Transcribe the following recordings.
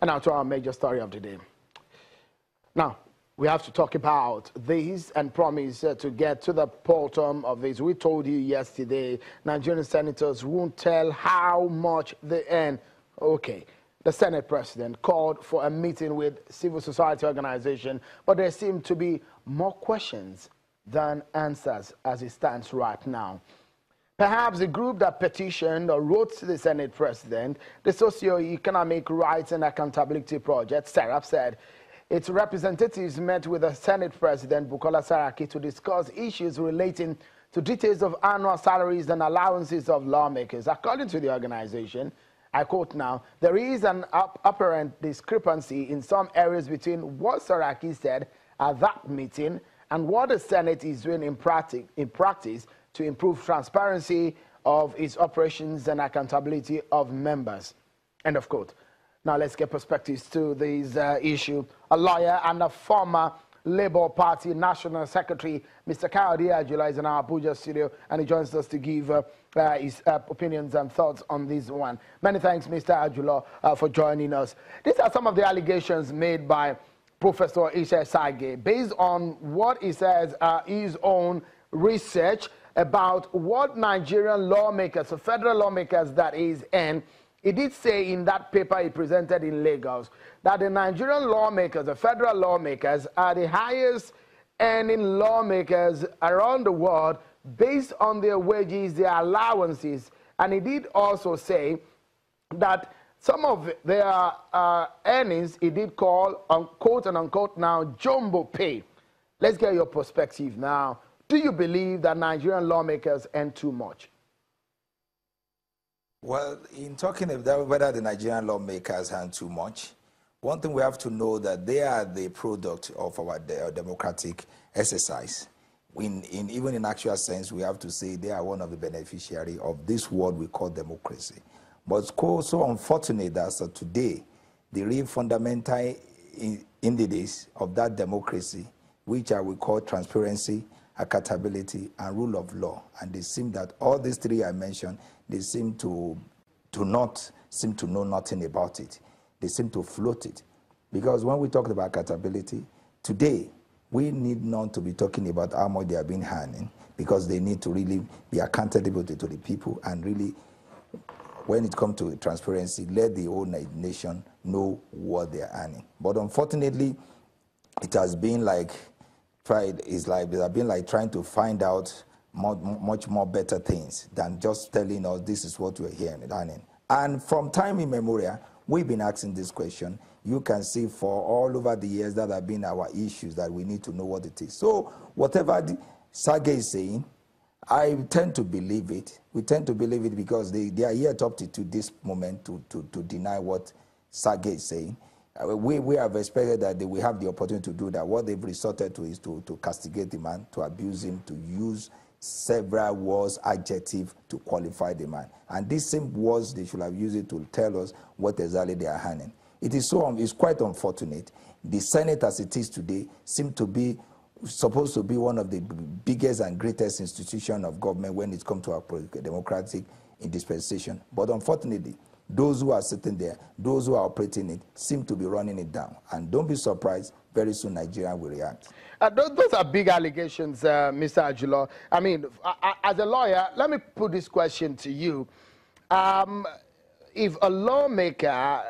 And now to our major story of the day. Now, we have to talk about this and promise to get to the bottom of this. We told you yesterday, Nigerian senators won't tell how much they earn. Okay, the Senate president called for a meeting with civil society organization, but there seem to be more questions than answers as it stands right now. Perhaps the group that petitioned or wrote to the Senate president, the Socio-Economic Rights and Accountability Project, SERAP, said its representatives met with the Senate President Bukola Saraki to discuss issues relating to details of annual salaries and allowances of lawmakers. According to the organization, I quote now, there is an apparent discrepancy in some areas between what Saraki said at that meeting and what the Senate is doing in practice to improve transparency of its operations and accountability of members. End of quote. Now let's get perspectives to this issue. A lawyer and a former Labour Party National Secretary, Mr. Kayode Ajula, is in our Abuja studio, and he joins us to give his opinions and thoughts on this one. Many thanks, Mr. Ajula, for joining us. These are some of the allegations made by Professor Ishe Sage, based on what he says his own research about what Nigerian lawmakers, so federal lawmakers that is, and he did say in that paper he presented in Lagos that the Nigerian lawmakers, the federal lawmakers, are the highest earning lawmakers around the world based on their wages, their allowances. And he did also say that some of their earnings he did call, quote and unquote, now jumbo pay. Let's get your perspective now. Do you believe that Nigerian lawmakers earn too much? Well, in talking about whether the Nigerian lawmakers earn too much, one thing we have to know that they are the product of our democratic exercise. Even in actual sense, we have to say they are one of the beneficiaries of this word we call democracy. But it's so unfortunate that today, the real fundamental indices of that democracy, which we call transparency, accountability, and rule of law. And they seem that all these three I mentioned, they seem to not know nothing about it. They seem to float it. Because when we talk about accountability, today, we need not to be talking about how much they have been earning, because they need to really be accountable to the people, and really, when it comes to transparency, let the whole nation know what they are earning. But unfortunately, it has been like, they have been like trying to find out much more better things than just telling us this is what we're hearing and earning. And from time immemorial, we've been asking this question. You can see for all over the years that have been our issues that we need to know what it is. So whatever Sage is saying, I tend to believe it. We tend to believe it because they are yet up to this moment to deny what Sage is saying. We have expected that they will have the opportunity to do that. What they've resorted to is to castigate the man, to abuse him, to use several words, adjectives to qualify the man. And these same words, they should have used it to tell us what exactly they are earning. It's quite unfortunate. The Senate as it is today seems to be supposed to be one of the biggest and greatest institutions of government when it comes to our democratic dispensation. But unfortunately, those who are sitting there, those who are operating it, seem to be running it down. And don't be surprised, very soon Nigeria will react. Those are big allegations, Mr. Ajula. I mean, as a lawyer, let me put this question to you. If a lawmaker,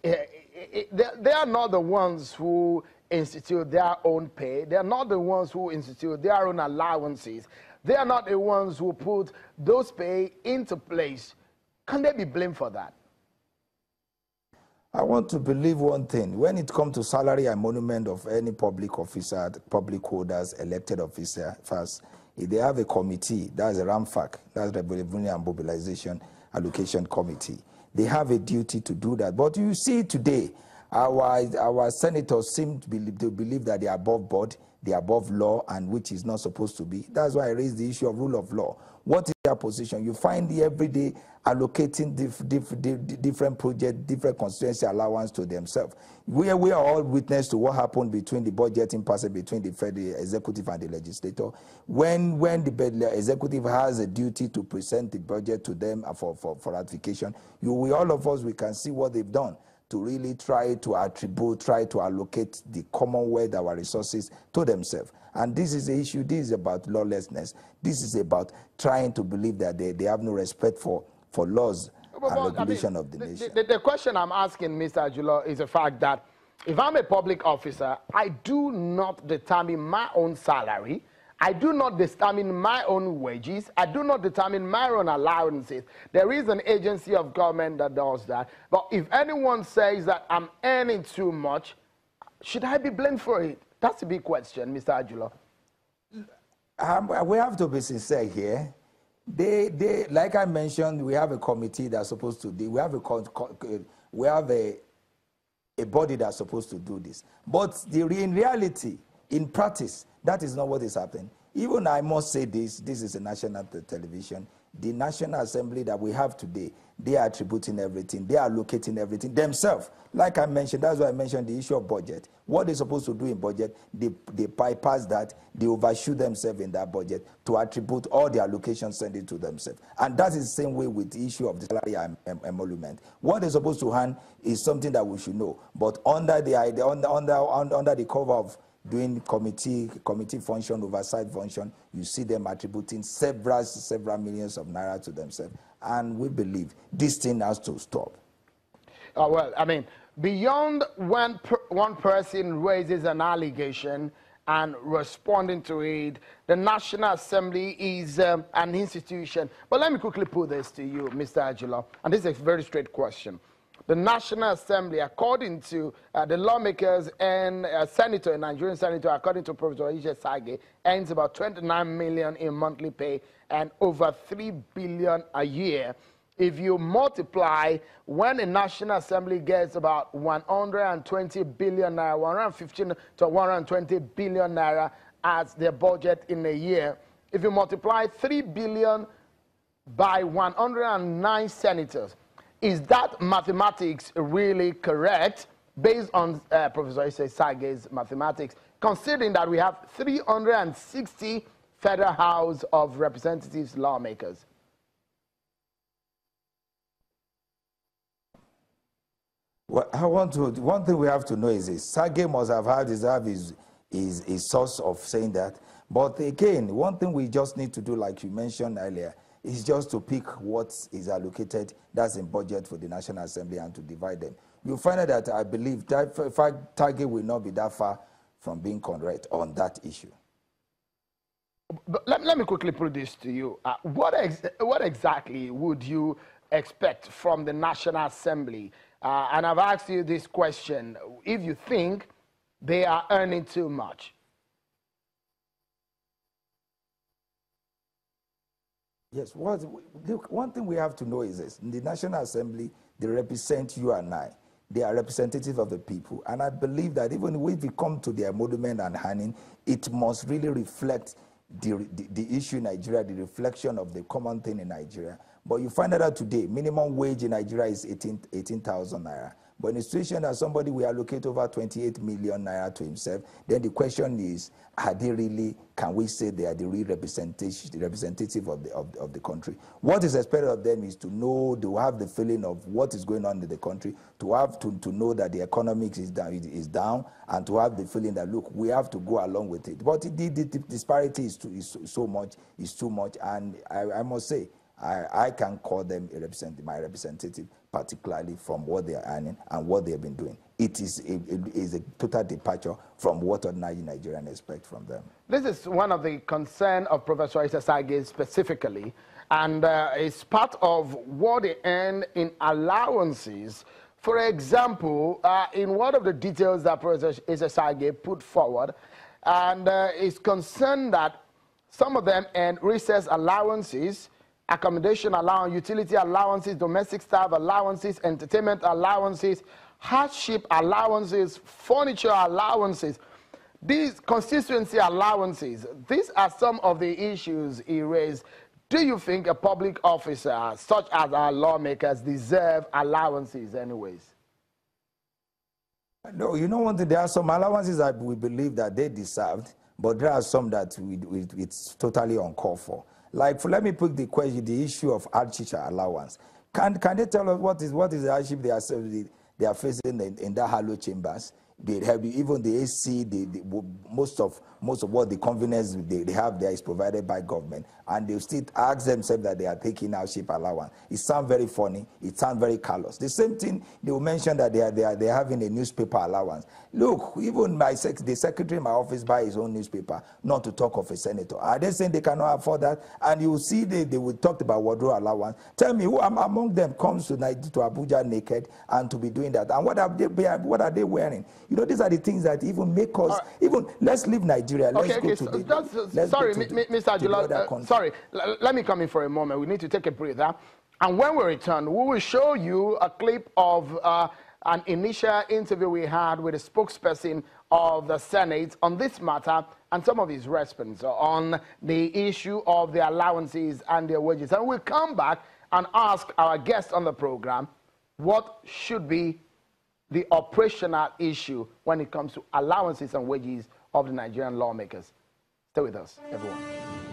they are not the ones who institute their own pay. They are not the ones who institute their own allowances. They are not the ones who put those pay into place. Can they be blamed for that? I want to believe one thing. When it comes to salary and monument of any public officer, public holders, elected officer, first, if they have a committee, that's a RAMFAC, that's Revenue and Mobilization Allocation Committee. They have a duty to do that. But you see today, our senators seem to believe that they are above board, they are above law, and which is not supposed to be. That's why I raised the issue of rule of law. What is their position? You find the everyday allocating different projects, different constituency allowance to themselves. We are all witness to what happened between the budgeting process between the federal executive and the legislator. When the executive has a duty to present the budget to them for ratification, all of us, we can see what they've done. to really try to attribute, try to allocate the commonwealth, our resources, to themselves. And this is the issue. This is about lawlessness. This is about trying to believe that they have no respect for laws and regulation of the nation. The question I'm asking, Mr. Ajulo, is the fact that if I'm a public officer, I do not determine my own salary. I do not determine my own wages. I do not determine my own allowances. There is an agency of government that does that. But if anyone says that I'm earning too much, should I be blamed for it? That's a big question, Mr. Ajulo. We have to be sincere here. They like I mentioned, we have a committee that's supposed to do. We have a body that's supposed to do this. But in reality, in practice, that is not what is happening. Even I must say this is a national television. The National Assembly that we have today, they are attributing everything. They are allocating everything themselves. Like I mentioned, that's why I mentioned the issue of budget. What they're supposed to do in budget, they bypass that. They overshoot themselves in that budget to attribute all the allocations, send it to themselves. And that is the same way with the issue of the salary emolument. What they're supposed to hand is something that we should know. But under the cover of doing committee function, oversight function, you see them attributing several millions of naira to themselves. And we believe this thing has to stop. Well, I mean, beyond when one person raises an allegation and responding to it, the National Assembly is an institution. But let me quickly put this to you, Mr. Ajulo, and this is a very straight question. The National Assembly, according to the lawmakers and senator, a Nigerian senator, according to Professor Ishe Sage, earns about 29 million in monthly pay and over 3 billion a year. If you multiply, when a National Assembly gets about 120 billion naira, 115 to 120 billion naira as their budget in a year, if you multiply 3 billion by 109 senators, is that mathematics really correct based on Professor Ishe Sage's mathematics, considering that we have 360 Federal House of Representatives lawmakers? Well, one thing we have to know is this. Sage must have had his source of saying that. But again, one thing we just need to do, like you mentioned earlier, is just to pick what is allocated, that's in budget for the National Assembly, and to divide them. You'll find out that I believe that in fact, target will not be that far from being correct on that issue. But let me quickly put this to you. What exactly would you expect from the National Assembly? And I've asked you this question, if you think they are earning too much. Yes, one thing we have to know is this. In the National Assembly, they represent you and I. They are representative of the people. And I believe that even if we come to the emolument and handing, it must really reflect the issue in Nigeria, the reflection of the common thing in Nigeria. But you find out today, minimum wage in Nigeria is 18,000 naira. But in a situation that somebody will allocate over 28 million naira to himself, then the question is, are they really, can we say they are the real representative of the country? What is expected of them is to know, to have the feeling of what is going on in the country, to have to know that the economics is down, and to have the feeling that, look, we have to go along with it. But the disparity is too much, and I must say, I can call them my representative, particularly from what they are earning and what they have been doing. It is a total departure from what ordinary Nigerians expect from them. This is one of the concerns of Professor Ishe Sage specifically, and it's part of what they earn in allowances. For example, in one of the details that Professor Ishe Sage put forward, and is concerned that some of them earn recess allowances, accommodation allowance, utility allowances, domestic staff allowances, entertainment allowances, hardship allowances, furniture allowances, these constituency allowances. These are some of the issues he raised. Do you think a public officer, such as our lawmakers, deserve allowances anyways? No, you know one thing, there are some allowances that we believe that they deserved, but there are some that it's totally uncalled for. Like, let me put the issue of hardship allowance. Can they tell us what is the hardship they are facing in that hollow chambers. They have even the AC, most of what the convenience they have there is provided by government, and they still ask themselves that they are taking out ship allowance. It sounds very funny. It sounds very callous. The same thing they will mention that they are having a newspaper allowance. Look, even the secretary in my office buy his own newspaper, not to talk of a senator. Are they saying they cannot afford that? And you will see they will talk about wardrobe allowance. Tell me who among them comes to Abuja naked and to be doing that? And what are they wearing? You know, these are the things that even make us, even, let's leave Nigeria. Let's go to Mr. Ajola, sorry, let me come in for a moment. We need to take a breather. And when we return, we will show you a clip of an initial interview we had with a spokesperson of the Senate on this matter and some of his response on the issue of the allowances and their wages. And we'll come back and ask our guest on the program what should be the operational issue when it comes to allowances and wages of the Nigerian lawmakers. Stay with us, everyone.